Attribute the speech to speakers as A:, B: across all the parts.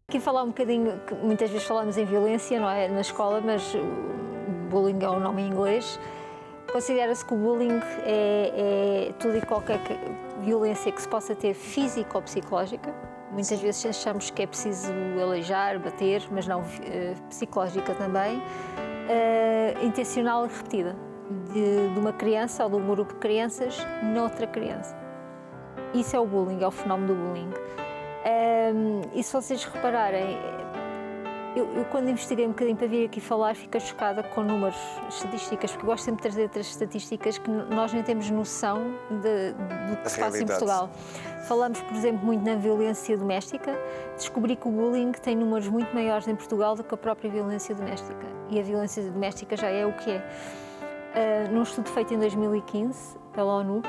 A: Aqui falar um bocadinho, que muitas vezes falamos em violência, não é, na escola, mas bullying é um nome em inglês. Considera-se que o bullying é tudo e qualquer violência que se possa ter física ou psicológica. Muitas vezes achamos que é preciso aleijar, bater, mas não, psicológica também, intencional e repetida, de uma criança ou de um grupo de crianças noutra criança. Isso é o bullying, é o fenómeno do bullying. E se vocês repararem, eu quando investiguei um bocadinho para vir aqui falar, fico chocada com números, estatísticas, porque eu gosto sempre de trazer outras estatísticas que nós nem temos noção do que se passa em Portugal. Falamos, por exemplo, muito na violência doméstica. Descobri que o bullying tem números muito maiores em Portugal do que a própria violência doméstica. E a violência doméstica já é o que é. Num estudo feito em 2015 pela ONU,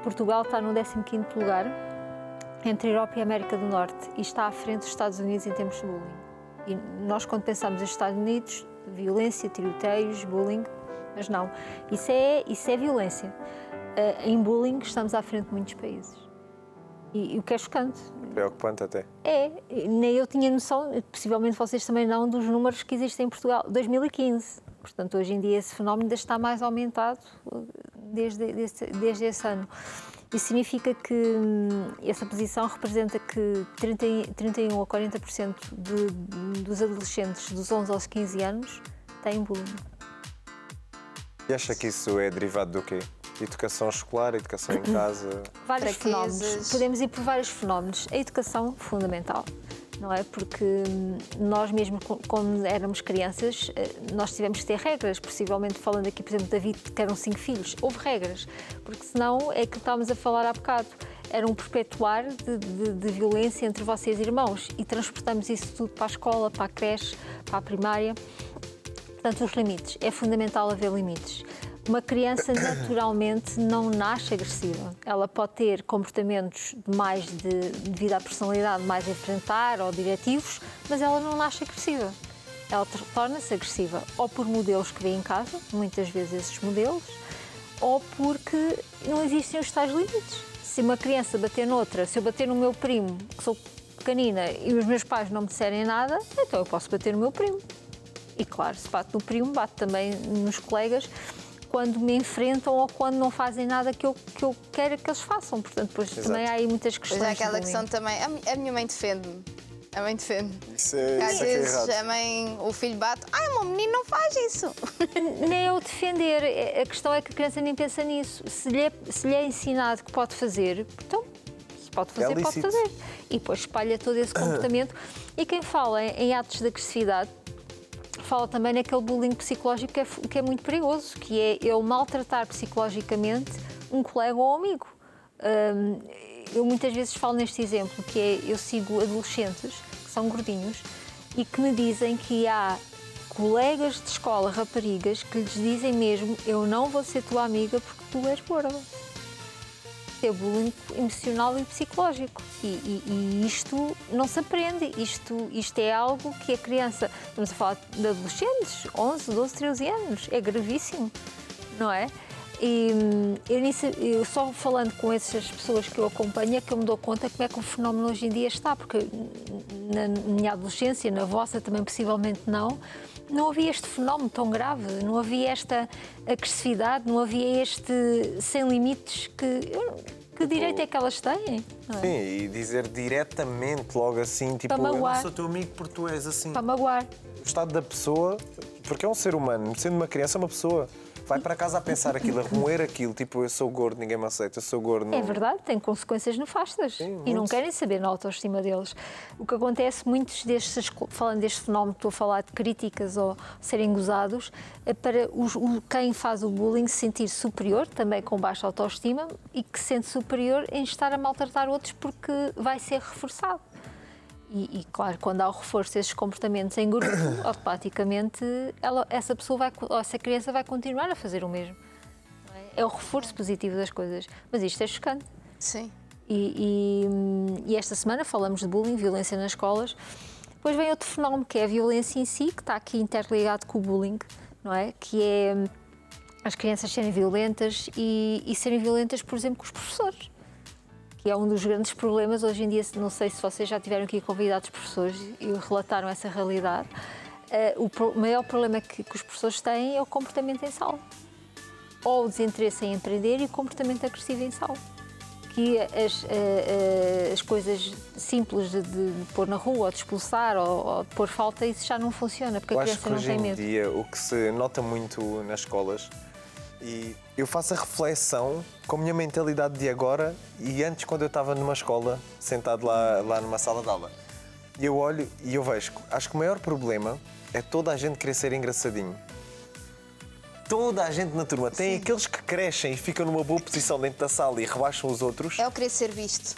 A: Portugal está no 15º lugar entre a Europa e a América do Norte e está à frente dos Estados Unidos em termos de bullying. E nós, quando pensamos nos Estados Unidos, violência, tiroteios, bullying, mas não. Isso é violência. Em bullying estamos à frente de muitos países. E o que é chocante.
B: Preocupante até.
A: Nem eu tinha noção, possivelmente vocês também não, dos números que existem em Portugal. 2015. Portanto, hoje em dia esse fenómeno ainda está mais aumentado desde esse ano. Isso significa que essa posição representa que 31 a 40% dos adolescentes dos 11 aos 15 anos têm bullying.
B: E acha que isso é derivado do quê? Educação escolar, educação em casa?
A: Vários fenómenos. Podemos ir por vários fenómenos. A educação, fundamental, não é? Porque nós mesmo, quando éramos crianças, nós tivemos que ter regras. Possivelmente, falando aqui, por exemplo, David, que eram 5 filhos, houve regras. Porque senão, é aquilo que estávamos a falar há bocado, era um perpetuar de violência entre vocês irmãos. E transportamos isso tudo para a escola, para a creche, para a primária. Portanto, os limites. É fundamental haver limites. Uma criança naturalmente não nasce agressiva. Ela pode ter comportamentos devido à personalidade mais a enfrentar ou diretivos, mas ela não nasce agressiva. Ela torna-se agressiva ou por modelos que vê em casa, muitas vezes esses modelos, ou porque não existem os tais limites. Se uma criança bater noutra, se eu bater no meu primo, que sou pequenina, e os meus pais não me disserem nada, então eu posso bater no meu primo. E claro, se bate no primo, bate também nos colegas, quando me enfrentam ou quando não fazem nada que eu quero que eles façam. Portanto, depois também há aí muitas questões.
C: Mas há aquela questão também, a minha mãe defende-me. A mãe defende. Às vezes a mãe, o filho bate, o meu menino não faz isso.
A: Nem eu defender, a questão é que a criança nem pensa nisso. Se lhe é ensinado que pode fazer, então, se pode fazer, pode fazer. E depois espalha todo esse comportamento. E quem fala em atos de agressividade, fala também naquele bullying psicológico que é muito perigoso, que é ele maltratar psicologicamente um colega ou amigo. Eu muitas vezes falo neste exemplo, que é, eu sigo adolescentes que são gordinhos e que me dizem que há colegas de escola, raparigas, que lhes dizem mesmo: eu não vou ser tua amiga porque tu és gorda. É bullying emocional e psicológico. E isto não se aprende. Isto é algo que a criança... Estamos a falar de adolescentes, 11, 12, 13 anos. É gravíssimo, não é? E eu só falando com essas pessoas que eu acompanho é que eu me dou conta como é que o fenómeno hoje em dia está. Porque na minha adolescência, na vossa também possivelmente não havia este fenómeno tão grave, não havia esta agressividade, não havia este sem limites que direito é que elas têm? Não é?
B: Sim, e dizer diretamente, logo assim, tipo, eu não sou teu amigo porque tu és assim.
A: Para magoar.
B: O estado da pessoa, porque é um ser humano, sendo uma criança, é uma pessoa. Vai para casa a pensar aquilo, a remoer aquilo, tipo, eu sou gordo, ninguém me aceita, eu sou gordo. Não...
A: É verdade, tem consequências nefastas. Sim, e não querem saber na autoestima deles. O que acontece, muitos destes, falando deste fenómeno, estou a falar de críticas ou serem gozados, é para quem faz o bullying se sentir superior, também com baixa autoestima, e que se sente superior em estar a maltratar outros porque vai ser reforçado. E claro, quando há o reforço desses comportamentos em grupo, automaticamente essa criança vai continuar a fazer o mesmo. É o reforço positivo das coisas. Mas isto é chocante.
C: Sim.
A: E esta semana falamos de bullying, violência nas escolas. Depois vem outro fenómeno que é a violência em si, que está aqui interligado com o bullying, não é? Que é as crianças serem violentas e serem violentas, por exemplo, com os professores, que é um dos grandes problemas hoje em dia. Não sei se vocês já tiveram aqui convidados professores e relataram essa realidade. O maior problema que os professores têm é o comportamento em sala, ou o desinteresse em aprender e o comportamento agressivo em sala. Que as coisas simples de pôr na rua, ou de expulsar, ou de pôr falta, isso já não funciona, porque a criança não tem medo.
B: Hoje em dia, o que se nota muito nas escolas, e eu faço a reflexão com a minha mentalidade de agora e antes, quando eu estava numa escola, sentado lá numa sala de aula, e eu olho e eu vejo, acho que o maior problema é toda a gente querer ser engraçadinho. Toda a gente na turma. Tem aqueles que crescem e ficam numa boa posição dentro da sala e rebaixam os outros.
C: É o querer ser visto.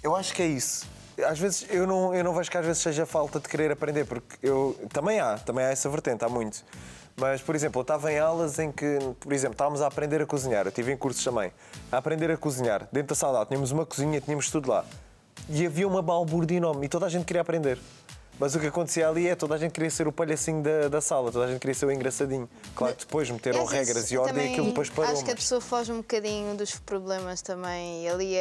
B: Eu acho que é isso. Às vezes, eu não vejo que às vezes seja falta de querer aprender, porque também há essa vertente, há muito. Mas, por exemplo, eu estava em aulas em que, por exemplo, estávamos a aprender a cozinhar. Eu estive em cursos também. A aprender a cozinhar. Dentro da sala tínhamos uma cozinha, tínhamos tudo lá. E havia uma balbúrdia enorme e toda a gente queria aprender. Mas o que acontecia ali é toda a gente queria ser o palhacinho da sala, toda a gente queria ser o engraçadinho. Claro que depois meteram regras e ordem e aquilo depois parou.
C: Acho que a pessoa foge um bocadinho dos problemas também. Ali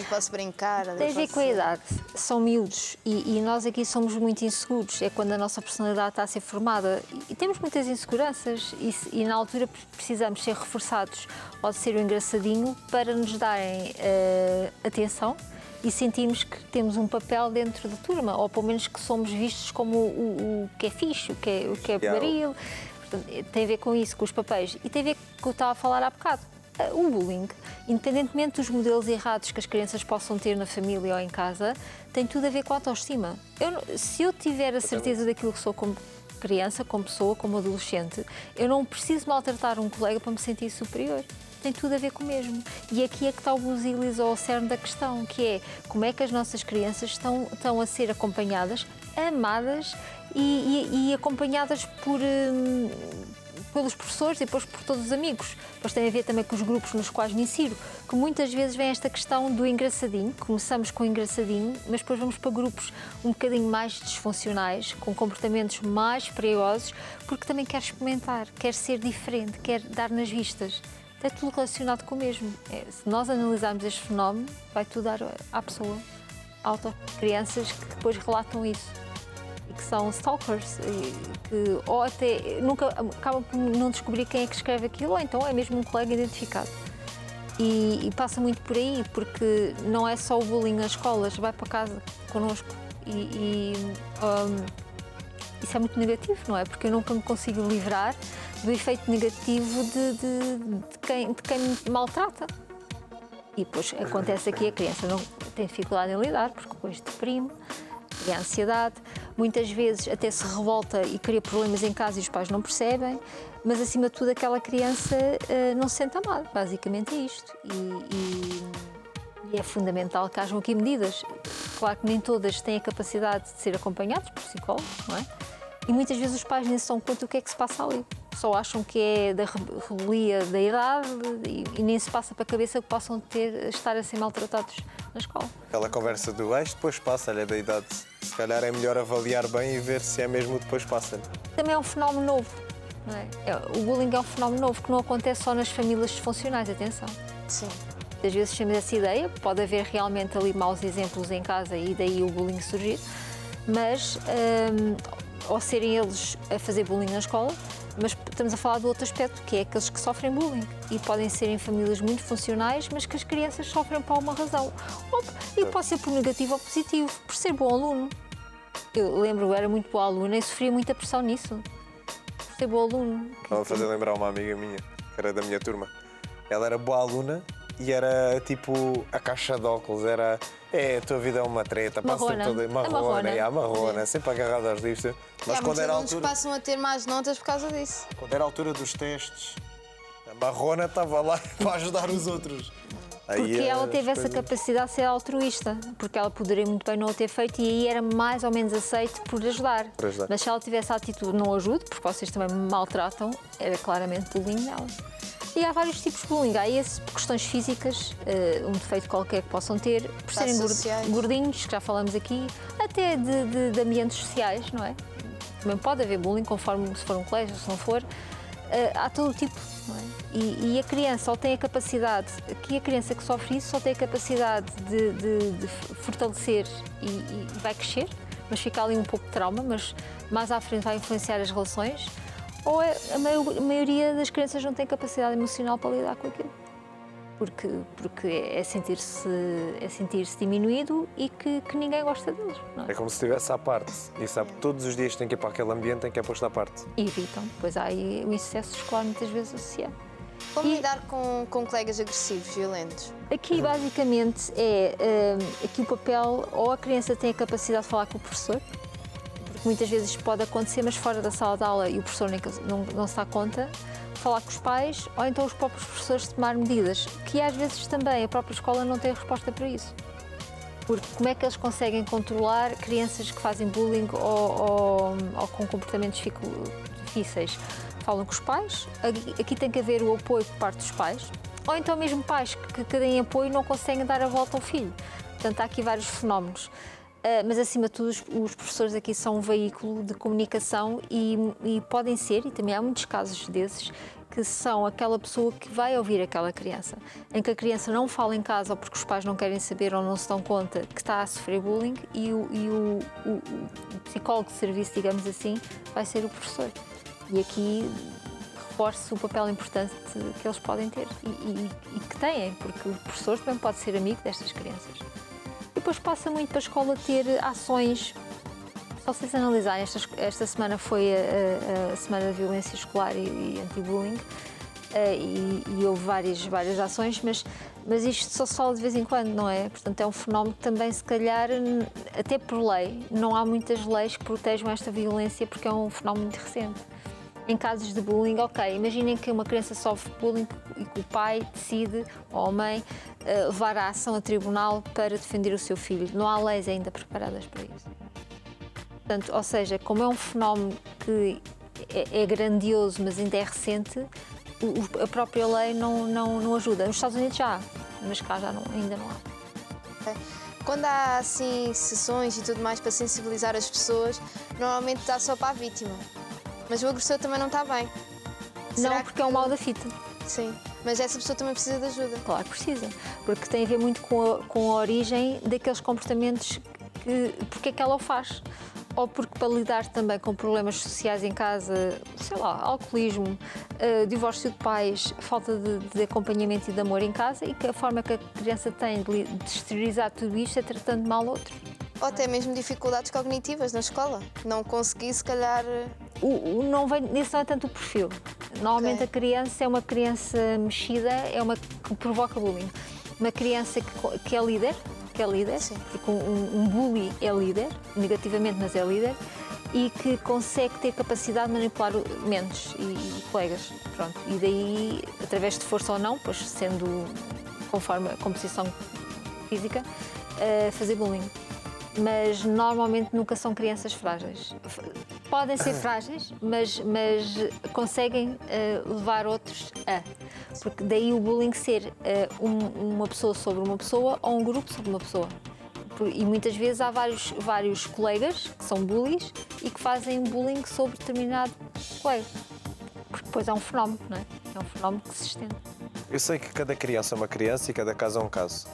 C: posso brincar.
A: Tem a ver com a idade. São miúdos e nós aqui somos muito inseguros. É quando a nossa personalidade está a ser formada. E temos muitas inseguranças e na altura precisamos ser reforçados ou de ser o engraçadinho para nos darem atenção e sentimos que temos um papel dentro da turma, ou pelo menos que somos vistos como o que é fixe, o que é baril. Portanto, tem a ver com isso, com os papéis. E tem a ver com o que eu estava a falar há bocado. O bullying, independentemente dos modelos errados que as crianças possam ter na família ou em casa, tem tudo a ver com a autoestima. Se eu tiver a certeza daquilo que sou como criança, como pessoa, como adolescente, eu não preciso maltratar um colega para me sentir superior. Tem tudo a ver com o mesmo. E aqui é que está o busilis ou o cerne da questão, que é como é que as nossas crianças estão a ser acompanhadas, amadas e acompanhadas pelos professores e depois por todos os amigos. Depois tem a ver também com os grupos nos quais me insiro, que muitas vezes vem esta questão do engraçadinho. Começamos com o engraçadinho, mas depois vamos para grupos um bocadinho mais disfuncionais, com comportamentos mais perigosos, porque também quer experimentar, quer ser diferente, quer dar nas vistas. É tudo relacionado com o mesmo. Se nós analisarmos este fenómeno, vai tudo dar à pessoa, crianças que depois relatam isso e que são stalkers, ou até nunca acabam por não descobrir quem é que escreve aquilo, ou então é mesmo um colega identificado. E passa muito por aí, porque não é só o bullying nas escolas, vai para casa connosco isso é muito negativo, não é? Porque eu nunca me consigo livrar do efeito negativo de quem me maltrata. E depois acontece aqui, a criança não tem dificuldade em lidar, porque depois deprime, tem ansiedade, muitas vezes até se revolta e cria problemas em casa e os pais não percebem, mas acima de tudo aquela criança não se sente amada, basicamente é isto. E é fundamental que hajam aqui medidas. Claro que nem todas têm a capacidade de ser acompanhadas por psicólogos, não é? E muitas vezes os pais nem se dão conta do que é que se passa ali. Só acham que é da rebelia da idade e nem se passa para a cabeça que possam estar a ser maltratados na escola.
B: Aquela conversa do depois passa-lhe da idade. Se calhar é melhor avaliar bem e ver se é mesmo depois passa-lhe.
A: Também é um fenómeno novo, não é? O bullying é um fenómeno novo que não acontece só nas famílias disfuncionais, atenção.
C: Sim.
A: Às vezes temos essa ideia, pode haver realmente ali maus exemplos em casa e daí o bullying surgir, mas ou serem eles a fazer bullying na escola, mas estamos a falar do outro aspecto, que é aqueles que sofrem bullying e podem ser em famílias muito funcionais, mas que as crianças sofrem por alguma razão. E pode ser por negativo ou positivo, por ser bom aluno. Eu lembro, eu era muito boa aluna e sofria muita pressão nisso, por ser bom aluno.
B: Estava a fazer lembrar uma amiga minha, que era da minha turma. Ela era boa aluna e era tipo a caixa de óculos, era a tua vida é uma treta, passa toda marrona, sempre agarrada aos livros.
C: Mas quando era a altura, passam a ter más notas por causa disso.
B: Quando era a altura dos testes, a marrona estava lá para ajudar os outros.
A: Porque ela teve essa capacidade de ser altruísta, porque ela poderia muito bem não o ter feito e aí era mais ou menos aceito por ajudar. Mas se ela tivesse a atitude não ajude, porque vocês também me maltratam, era claramente bullying dela. E há vários tipos de bullying. Há esse por questões físicas, um defeito qualquer que possam ter, por serem gordinhos, que já falamos aqui, até de ambientes sociais, não é? Também pode haver bullying, conforme se for um colégio, se não for. há todo o tipo, não é? E a criança só tem a capacidade, aqui a criança que sofre isso só tem a capacidade de fortalecer e vai crescer, mas fica ali um pouco de trauma, mas mais à frente vai influenciar as relações, ou a maioria das crianças não tem capacidade emocional para lidar com aquilo. Porque é sentir-se diminuído e que ninguém gosta deles. Não é?
B: É como se estivesse à parte e sabe que todos os dias tem que ir para aquele ambiente em que é posto à parte.
A: E evitam. Pois há aí o insucesso escolar muitas vezes associado.
C: Como lidar com colegas agressivos, violentos?
A: Aqui basicamente aqui o papel, ou a criança tem a capacidade de falar com o professor, porque muitas vezes isto pode acontecer, mas fora da sala de aula e o professor não se dá conta, falar com os pais, ou então os próprios professores tomar medidas, que às vezes também a própria escola não tem resposta para isso. Porque como é que eles conseguem controlar crianças que fazem bullying ou com comportamentos difíceis? Falam com os pais, aqui tem que haver o apoio por parte dos pais, ou então mesmo pais que deem apoio não conseguem dar a volta ao filho. Portanto, há aqui vários fenómenos. Mas, acima de tudo, os professores aqui são um veículo de comunicação e podem ser, e também há muitos casos desses, que são aquela pessoa que vai ouvir aquela criança, em que a criança não fala em casa ou porque os pais não querem saber ou não se dão conta que está a sofrer bullying e o psicólogo de serviço, digamos assim, vai ser o professor. E aqui reforço o papel importante que eles podem ter e que têm, porque o professor também pode ser amigo destas crianças. E depois passa muito para a escola ter ações. Só vocês analisarem, esta semana foi a Semana da Violência Escolar e Anti-Bullying e houve várias ações, mas isto só se fala de vez em quando, não é? Portanto, é um fenómeno que também, se calhar, até por lei, não há muitas leis que protejam esta violência porque é um fenómeno muito recente. Em casos de bullying, ok, imaginem que uma criança sofre bullying e que o pai decide, ou a mãe, levar a ação a tribunal para defender o seu filho. Não há leis ainda preparadas para isso. Portanto, ou seja, como é um fenómeno que é grandioso, mas ainda é recente, a própria lei não ajuda. Nos Estados Unidos já há, mas cá ainda não há.
C: Quando há assim sessões e tudo mais para sensibilizar as pessoas, normalmente dá só para a vítima. Mas o agressor também não está bem.
A: Não, porque é um mal da fita.
C: Sim, mas essa pessoa também precisa de ajuda.
A: Claro que precisa, porque tem a ver muito com a origem daqueles comportamentos, porque é que ela o faz. Ou porque para lidar também com problemas sociais em casa, sei lá, alcoolismo, divórcio de pais, falta de acompanhamento e de amor em casa, e que a forma que a criança tem de exteriorizar tudo isto é tratando mal outro.
C: Ou até mesmo dificuldades cognitivas na escola. Não consegui, se calhar...
A: Esse não é tanto o perfil. Normalmente a criança é uma criança mexida, é uma que provoca bullying. Uma criança que é líder, sim, porque um bully é líder, negativamente, mas é líder, e que consegue ter capacidade de manipular mentes e colegas. Pronto. E daí, através de força ou não, pois sendo conforme a composição física, fazer bullying. Mas normalmente nunca são crianças frágeis. Podem ser frágeis, mas conseguem levar outros a. Porque daí o bullying ser uma pessoa sobre uma pessoa ou um grupo sobre uma pessoa. E muitas vezes há vários colegas que são bullies e que fazem bullying sobre determinado colega. Porque depois é um fenómeno, não é? É um fenómeno que se estende.
B: Eu sei que cada criança é uma criança e cada caso é um caso.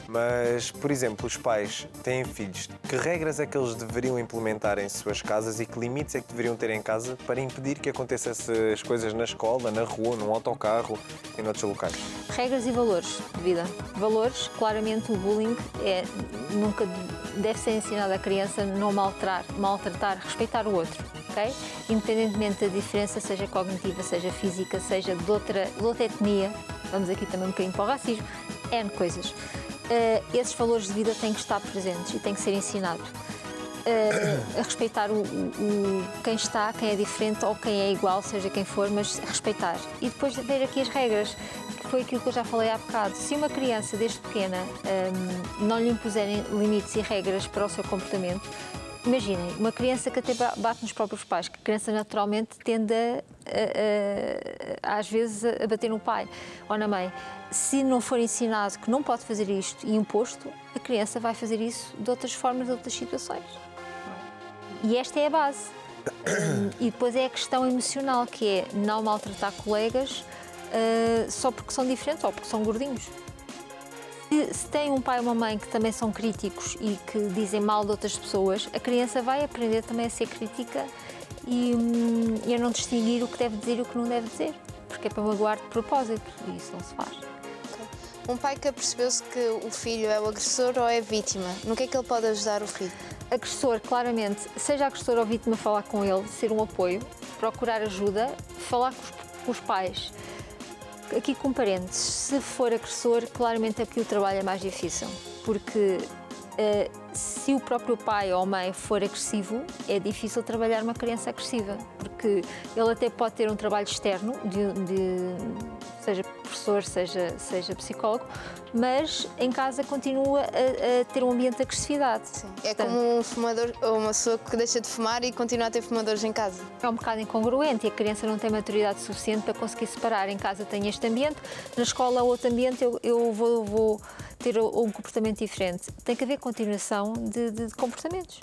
B: Mas, por exemplo, os pais têm filhos. Que regras é que eles deveriam implementar em suas casas e que limites é que deveriam ter em casa para impedir que aconteçam essas coisas na escola, na rua, num autocarro e noutros locais?
A: Regras e valores de vida. Valores, claramente o bullying nunca deve ser ensinado à criança a não maltratar, respeitar o outro, ok? Independentemente da diferença, seja cognitiva, seja física, seja de outra etnia, vamos aqui também um bocadinho para o racismo, N coisas. Esses valores de vida têm que estar presentes e têm que ser ensinados. A respeitar quem está, quem é diferente ou quem é igual, seja quem for, mas respeitar. E depois ver aqui as regras, que foi aquilo que eu já falei há bocado. Se uma criança desde pequena não lhe impuserem limites e regras para o seu comportamento, imaginem, uma criança que até bate nos próprios pais, que a criança naturalmente tende às vezes a bater no pai ou na mãe. Se não for ensinado que não pode fazer isto e imposto, a criança vai fazer isso de outras formas, de outras situações. E esta é a base. E depois é a questão emocional, que é não maltratar colegas só porque são diferentes ou porque são gordinhos. Se tem um pai ou uma mãe que também são críticos e que dizem mal de outras pessoas, a criança vai aprender também a ser crítica e a não distinguir o que deve dizer e o que não deve dizer, porque é para magoar de propósito e isso não se faz.
C: Um pai que apercebeu-se que o filho é o agressor ou é vítima, no que é que ele pode ajudar o filho?
A: Agressor, claramente, seja agressor ou vítima, falar com ele, ser um apoio, procurar ajuda, falar com os pais. Aqui com parentes, se for agressor, claramente aqui o trabalho é mais difícil, porque se o próprio pai ou mãe for agressivo, é difícil trabalhar uma criança agressiva, porque ele até pode ter um trabalho externo, seja professor, seja psicólogo, mas em casa continua a ter um ambiente de agressividade.
C: Sim. É como um fumador ou uma pessoa que deixa de fumar e continua a ter fumadores em casa.
A: É um bocado incongruente e a criança não tem maturidade suficiente para conseguir separar. Em casa tem este ambiente, na escola outro ambiente, eu vou ter um comportamento diferente. Tem que haver continuação de comportamentos.